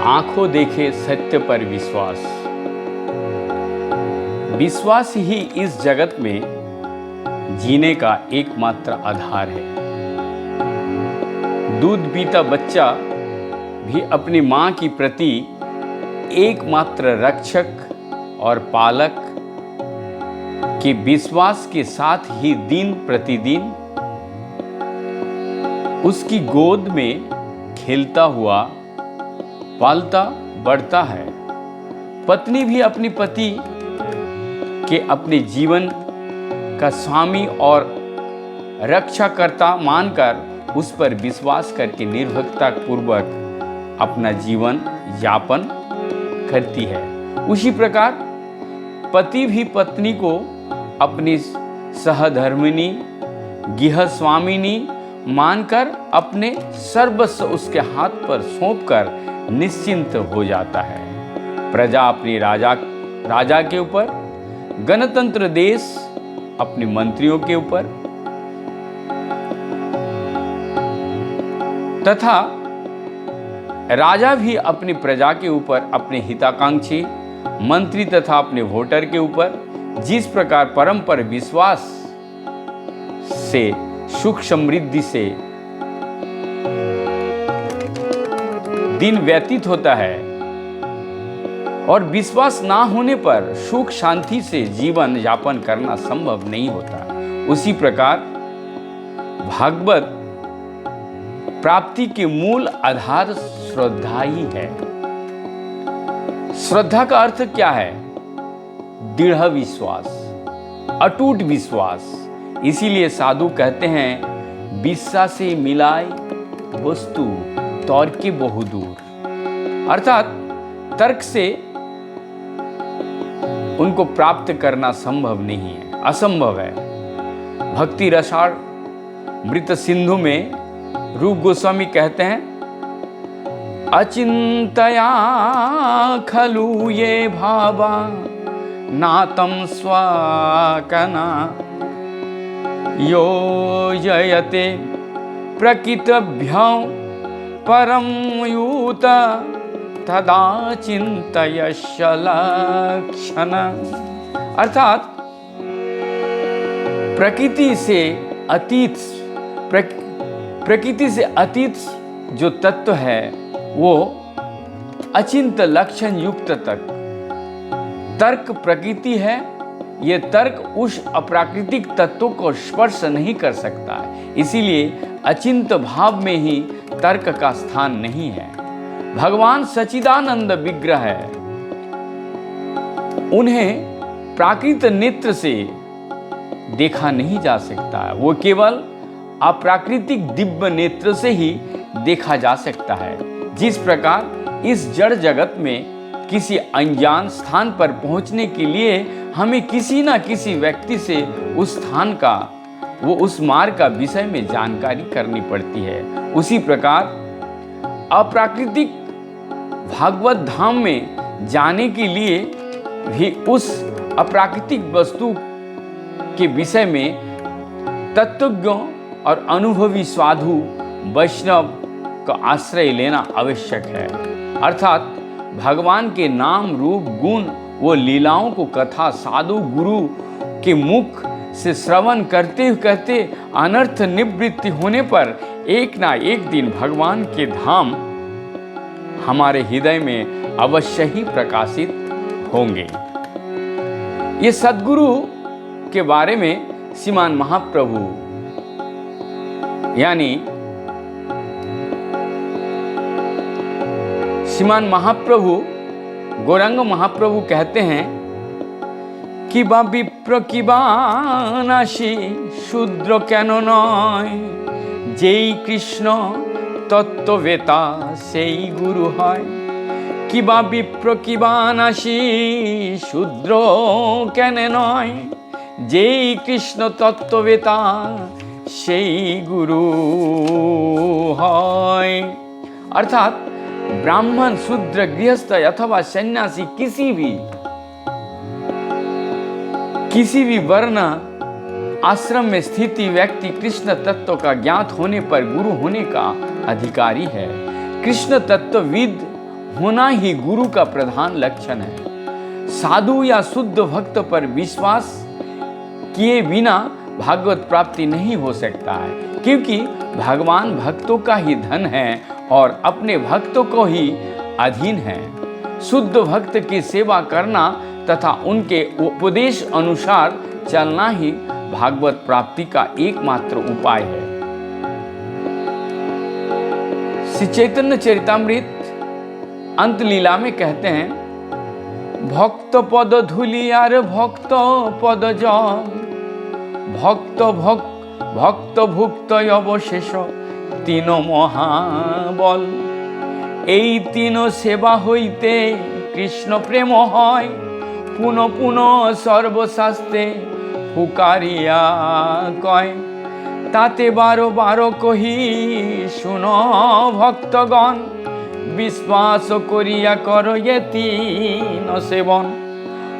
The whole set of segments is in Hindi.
आंखों देखे सत्य पर विश्वास। विश्वास ही इस जगत में जीने का एकमात्र आधार है। दूध पीता बच्चा भी अपनी मां की प्रति एकमात्र रक्षक और पालक के विश्वास के साथ ही दिन प्रतिदिन उसकी गोद में खेलता हुआ पालता बढ़ता है। पत्नी भी अपनी पति के अपने जीवन का स्वामी और रक्षाकर्ता मानकर उस पर विश्वास करके निर्भीकता पूर्वक अपना जीवन यापन करती है। उसी प्रकार पति भी पत्नी को अपनी सहधर्मिणी गृहस्वामिनी मानकर अपने सर्वस्व उसके हाथ पर सौंपकर निश्चिंत हो जाता है। प्रजा अपनी राजा के ऊपर, गणतंत्र देश अपने मंत्रियों के ऊपर तथा राजा भी अपनी प्रजा के ऊपर, अपने हिताकांक्षी मंत्री तथा अपने वोटर के ऊपर जिस प्रकार परम विश्वास से सुख समृद्धि से दिन व्यतीत होता है और विश्वास ना होने पर सुख शांति से जीवन यापन करना संभव नहीं होता, उसी प्रकार भागवत प्राप्ति के मूल आधार श्रद्धा ही है। श्रद्धा का अर्थ क्या है? दृढ़ विश्वास, अटूट विश्वास। इसीलिए साधु कहते हैं विश्वासे मिलाए वस्तु तर्क बहुदूर, अर्थात तर्क से उनको प्राप्त करना संभव नहीं है, असंभव है। भक्ति रसार मृत सिंधु में रूप गोस्वामी कहते हैं अचिंतया खलु ये भावा नातम स्वाकना योजयते प्रकृतभ्यो परम यूत तदा चिंतयश्च लक्षण। अर्थात प्रकृति से अतीत जो तत्व है वो अचिंत लक्षण युक्त तक तर्क प्रकृति है। ये तर्क उस अप्राकृतिक तत्वों को स्पर्श नहीं कर सकता है, इसीलिए अचिंत भाव में ही तर्क का स्थान नहीं है। भगवान सच्चिदानंद विग्रह है, उन्हें प्राकृत नेत्र से देखा नहीं जा सकता है, वो केवल अप्राकृतिक दिव्य नेत्र से ही देखा जा सकता है। जिस प्रकार इस जड़ जगत में किसी अनजान स्थान पर पहुंचने के लिए हमें किसी न किसी व्यक्ति से उस स्थान का, वो उस मार्ग का विषय में जानकारी करनी पड़ती है, उसी प्रकार अप्राकृतिक भागवत धाम में जाने के लिए भी उस अप्राकृतिक वस्तु के विषय में तत्वज्ञों और अनुभवी साधु वैष्णव का आश्रय लेना आवश्यक है। अर्थात भगवान के नाम रूप गुण वो लीलाओं को कथा साधु गुरु के मुख से श्रवण करते करते अनर्थ निवृत्ति होने पर एक ना एक दिन भगवान के धाम हमारे हृदय में अवश्य ही प्रकाशित होंगे। ये सद्गुरु के बारे में श्रीमान महाप्रभु यानी श्रीमान महाप्रभु गौरांग महाप्रभु कहते हैं कि बा विप्र कि बा नासी शूद्र केन नय, जेई कृष्ण तत्त्ववेता सेई गुरु हय। कि बा विप्र कि बा नासी शूद्र केन नय, जेई कृष्ण तत्त्ववेता सेई गुरु हय। अर्थात ब्राह्मण शूद्र गृहस्थ अथवा सन्यासी किसी भी वर्ण आश्रम में स्थित व्यक्ति कृष्ण तत्व का ज्ञात होने पर गुरु होने का अधिकारी है। कृष्ण तत्वविद होना ही गुरु का प्रधान लक्षण है। साधु या शुद्ध भक्त पर विश्वास किए बिना भागवत प्राप्ति नहीं हो सकता है, क्योंकि भगवान भक्तों का ही धन है और अपने भक्तों को ही अधीन है। शुद्ध भक्त की सेवा करना तथा उनके उपदेश अनुसार चलना ही भागवत प्राप्ति का एकमात्र उपाय है। श्री चैतन्य चरितामृत अंत लीला में कहते हैं, भक्त पद धूलियार भक्त पद जल, भक्त भुक्त अवशेष तीन महाबल। এই तीन सेवा হইতে कृष्ण प्रेम হয়, पुन पुन सर्वशास्त्रे पुकारिया कय। ताते बारो बारो कही सुनो भक्तगण, विश्वास करिया करो ये तीन सेवन।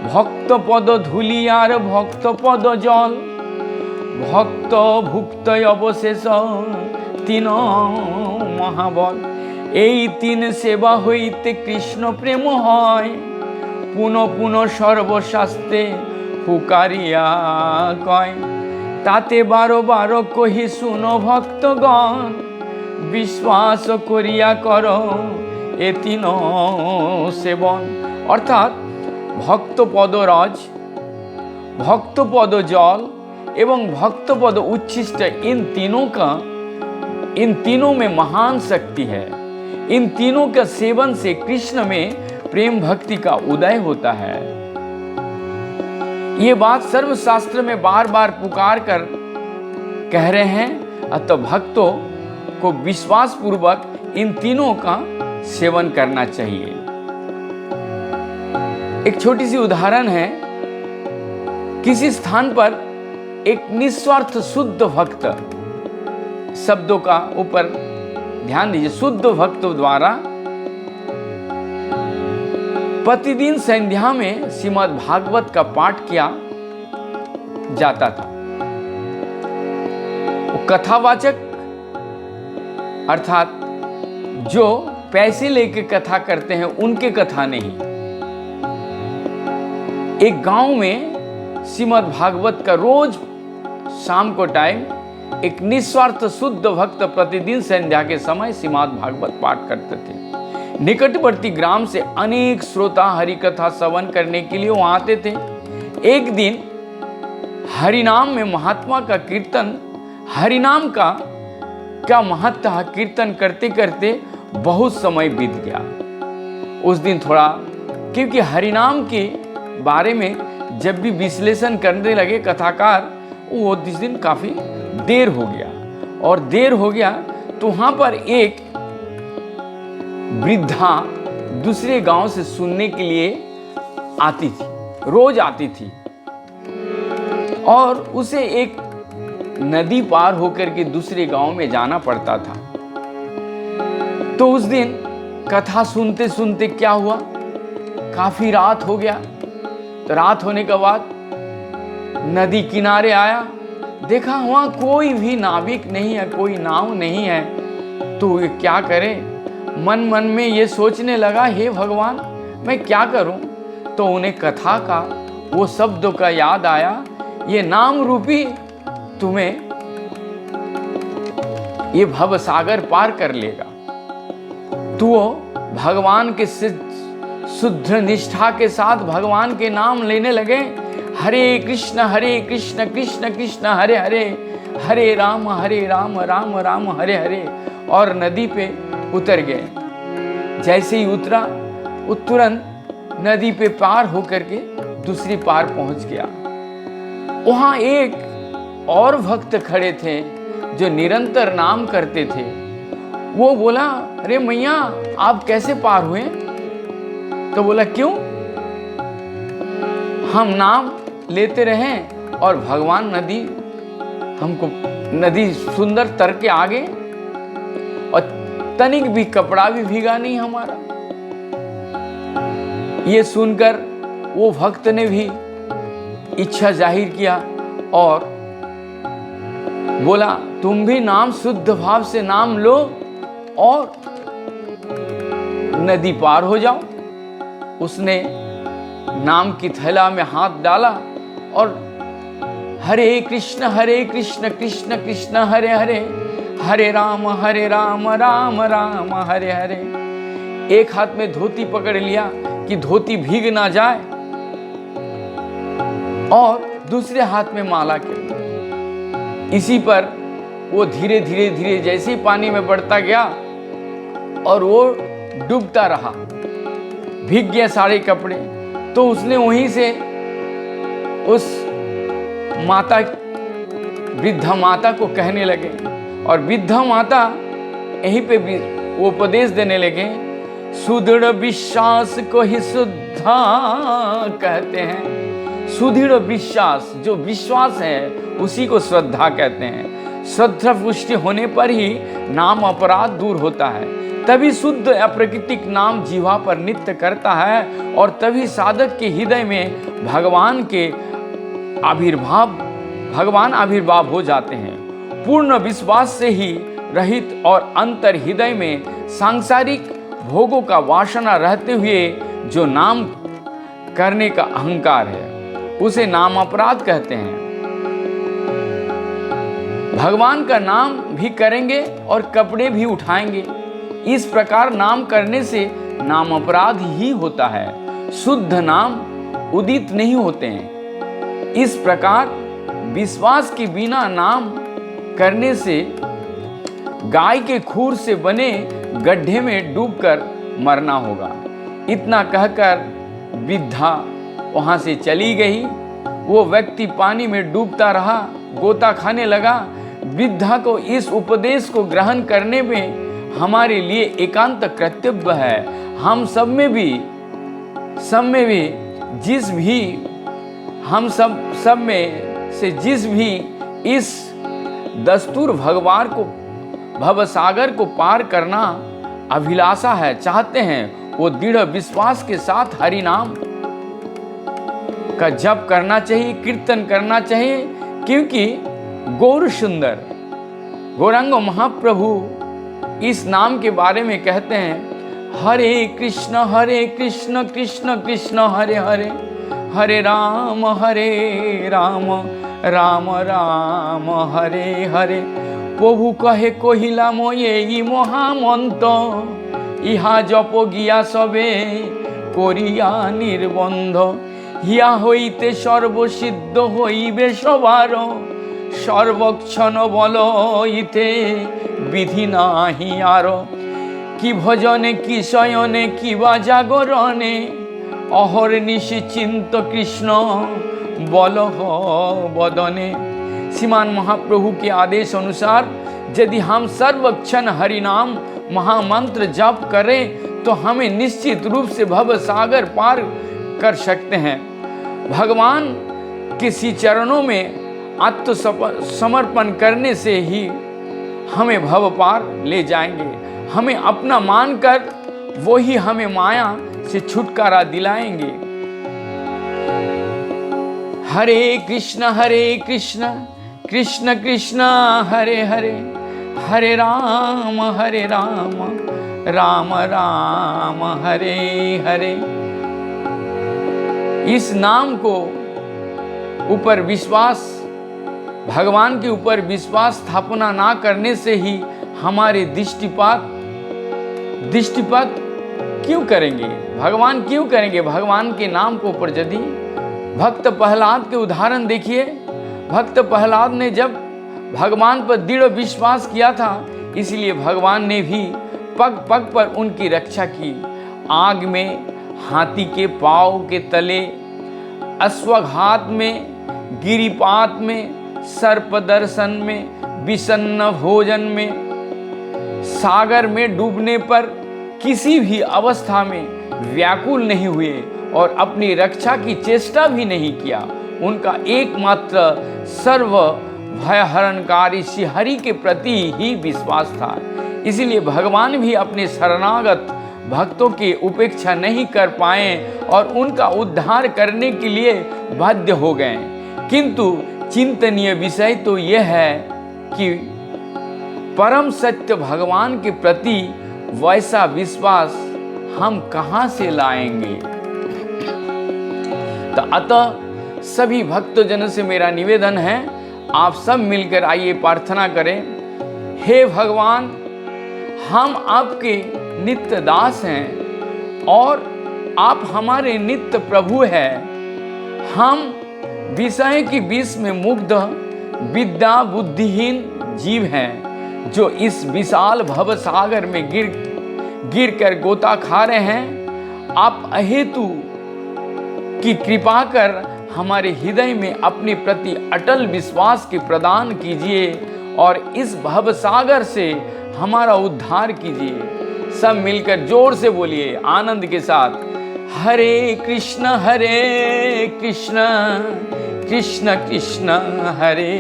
भक्त पद धूलियार भक्त पद जल, भक्त भुक्त अवशेष तीन महाबल। এই तीन सेवा হইতে कृष्ण प्रेम হয়, पुन पुन सर्वशास्त्रे पुकारिया कय। ताते बारो बारो कही सुनो भक्तगण, विश्वास करिया करो ए तीन सेवन। अर्थात भक्तपद रज, भक्तपद जल एवं भक्तपद उच्छिष्ट, इन तीनों में महान शक्ति है। इन तीनों के सेवन से कृष्ण में प्रेम भक्ति का उदय होता है। ये बात सर्वशास्त्र में बार बार पुकार कर कह रहे हैं। अतः भक्तों को विश्वास पूर्वक इन तीनों का सेवन करना चाहिए। एक छोटी सी उदाहरण है, किसी स्थान पर एक निस्वार्थ शुद्ध भक्त, शब्दों का ऊपर ध्यान दीजिए, शुद्ध भक्त द्वारा प्रतिदिन संध्या में श्रीमद् भागवत का पाठ किया जाता था। वो कथावाचक अर्थात जो पैसे लेके कथा करते हैं उनके कथा नहीं। एक गांव में श्रीमद् भागवत का रोज शाम को टाइम एक निस्वार्थ शुद्ध भक्त प्रतिदिन संध्या के समय श्रीमद् भागवत पाठ करते थे। निकटवर्ती ग्राम से अनेक श्रोता हरि कथा श्रवण करने के लिए वहां आते थे। एक दिन हरिनाम में महात्मा का कीर्तन, हरिनाम का क्या महत्व है, कीर्तन करते करते बहुत समय बीत गया। उस दिन थोड़ा, क्योंकि हरिनाम के बारे में जब भी विश्लेषण करने लगे कथाकार, वो जिस दिन काफी देर हो गया, और देर हो गया तो वहां पर एक वृद्धा दूसरे गांव से सुनने के लिए आती थी, रोज आती थी, और उसे एक नदी पार होकर के दूसरे गांव में जाना पड़ता था। तो उस दिन कथा सुनते सुनते क्या हुआ, काफी रात हो गया। तो रात होने के बाद नदी किनारे आया, देखा वहां कोई भी नाविक नहीं है, कोई नाव नहीं है। तो ये क्या करे, मन मन में ये सोचने लगा, हे भगवान मैं क्या करूं। तो उन्हें कथा का वो शब्दों का याद आया, ये नाम रूपी तुम्हें ये भव सागर पार कर लेगा। तो वो भगवान के शुद्ध निष्ठा के साथ भगवान के नाम लेने लगे, हरे कृष्ण कृष्ण कृष्ण हरे हरे, हरे राम राम राम हरे हरे, और नदी पे उतर गए। जैसे ही उतरा वो तुरंत नदी पे पार होकर के दूसरी पार पहुंच गया। वहां एक और भक्त खड़े थे जो निरंतर नाम करते थे। वो बोला, अरे मैया आप कैसे पार हुए? तो बोला, क्यों? हम नाम लेते रहे और भगवान नदी हमको, नदी सुंदर तर के आगे, और तनिक भी कपड़ा भी भीगा नहीं हमारा। ये सुनकर वो भक्त ने भी इच्छा जाहिर किया और बोला, तुम भी नाम शुद्ध भाव से नाम लो। और नदी पार हो जाओ। उसने नाम की थैला में हाथ डाला और हरे कृष्ण कृष्ण कृष्ण हरे हरे, हरे राम राम राम हरे हरे। एक हाथ में धोती पकड़ लिया कि धोती भीग ना जाए, और दूसरे हाथ में माला के। इसी पर वो धीरे धीरे धीरे जैसे ही पानी में बढ़ता गया और वो डूबता रहा, भीग गया सारे कपड़े। तो उसने वहीं से उस माता, वृद्धा माता को कहने लगे, और वृद्धा माता यहीं पे भी वो उपदेश देने लगे, सुदृढ़ विश्वास को ही शुद्धा कहते हैं। सुदृढ़ विश्वास, जो विश्वास है उसी को श्रद्धा कहते हैं। श्रद्धा पुष्टि होने पर ही नाम अपराध दूर होता है, तभी शुद्ध अप्राकृतिक नाम जीवा पर नित्य करता है, और तभी साधक के हृदय में भगवान आविर्भाव हो जाते हैं। पूर्ण विश्वास से ही रहित और अंतर हृदय में सांसारिक भोगों का वासना रहते हुए जो नाम करने का अहंकार है, उसे नाम अपराध कहते हैं। भगवान का नाम भी करेंगे और कपड़े भी उठाएंगे, इस प्रकार नाम करने से नाम अपराध ही होता है, शुद्ध नाम उदित नहीं होते हैं। इस प्रकार विश्वास के बिना नाम करने से गाय के खूर से बने गड्ढे में डूबकर मरना होगा। इतना कहकर वृद्धा वहां से चली गई। वो व्यक्ति पानी में डूबता रहा, गोता खाने लगा। वृद्धा को इस उपदेश को ग्रहण करने में हमारे लिए एकांत कर्तव्य है। हम सब में भी जिस भी इस दस्तूर भवसागर को पार करना अभिलाषा है, चाहते हैं, वो दृढ़ विश्वास के साथ हरि नाम का जप करना चाहिए, कीर्तन करना चाहिए। क्योंकि गौर सुंदर गौरांग महाप्रभु इस नाम के बारे में कहते हैं, हरे कृष्ण कृष्ण कृष्ण हरे हरे, हरे राम राम राम हरे हरे। প্রভু কহে কহিলাম এই মহামন্ত্র, ইহা জপ গিয়া সবে করিয়া নির্বন্ধ। হিয়া হইতে সর্বসিদ্ধ হইবে সবার, সর্বক্ষণ বল ইতে বিধি নাহি আর। কি ভজনে কি শয়নে কি বা জাগরণে, অহর্নিশি চিন্ত কৃষ্ণ বলহ বদনে। श्रीमान महाप्रभु के आदेश अनुसार यदि हम सर्वक्षण हरि नाम महामंत्र जप करें तो हमें निश्चित रूप से भव सागर पार कर सकते हैं। भगवान के श्री चरणों में आत्मसमर्पण करने से ही हमें भव पार ले जाएंगे। हमें अपना मानकर वो ही हमें माया से छुटकारा दिलाएंगे। हरे कृष्ण कृष्ण कृष्ण हरे हरे, हरे राम राम राम हरे हरे। इस नाम को ऊपर विश्वास, भगवान के ऊपर विश्वास स्थापना ना करने से ही हमारे दृष्टिपात क्यों करेंगे? भगवान क्यों करेंगे? भगवान के नाम को ऊपर यदि भक्त प्रहलाद के उदाहरण देखिए। भक्त प्रहलाद ने जब भगवान पर दृढ़ विश्वास किया था, इसलिए भगवान ने भी पग पग पर उनकी रक्षा की। आग में, हाथी के पाँव के तले, अश्वघात में, गिरिपात में, सर्प दर्शन में, विषन्न भोजन में, सागर में डूबने पर किसी भी अवस्था में व्याकुल नहीं हुए और अपनी रक्षा की चेष्टा भी नहीं किया। उनका एकमात्र सर्व भयहरणकारी श्री हरि के प्रति ही विश्वास था। इसलिए भगवान भी अपने शरणागत भक्तों की उपेक्षा नहीं कर पाए और उनका उद्धार करने के लिए बाध्य हो गए। किंतु चिंतनीय विषय तो यह है कि परम सत्य भगवान के प्रति वैसा विश्वास हम कहाँ से लाएंगे। तो अतः सभी भक्तजनों से मेरा निवेदन है, आप सब मिलकर आइए प्रार्थना करें। हे भगवान, हम आपके नित्य दास हैं और आप हमारे नित्य प्रभु हैं। हम विषय की विष में मुग्ध विद्या बुद्धिहीन जीव हैं, जो इस विशाल भव सागर में गिर कर गोता खा रहे हैं। आप अहेतु की कृपा कर हमारे हृदय में अपने प्रति अटल विश्वास के प्रदान कीजिए और इस भव सागर से हमारा उद्धार कीजिए। सब मिलकर जोर से बोलिए आनंद के साथ, हरे कृष्ण कृष्ण कृष्ण हरे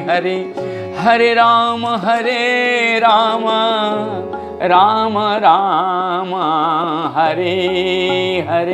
हरे, हरे राम राम राम हरे हरे।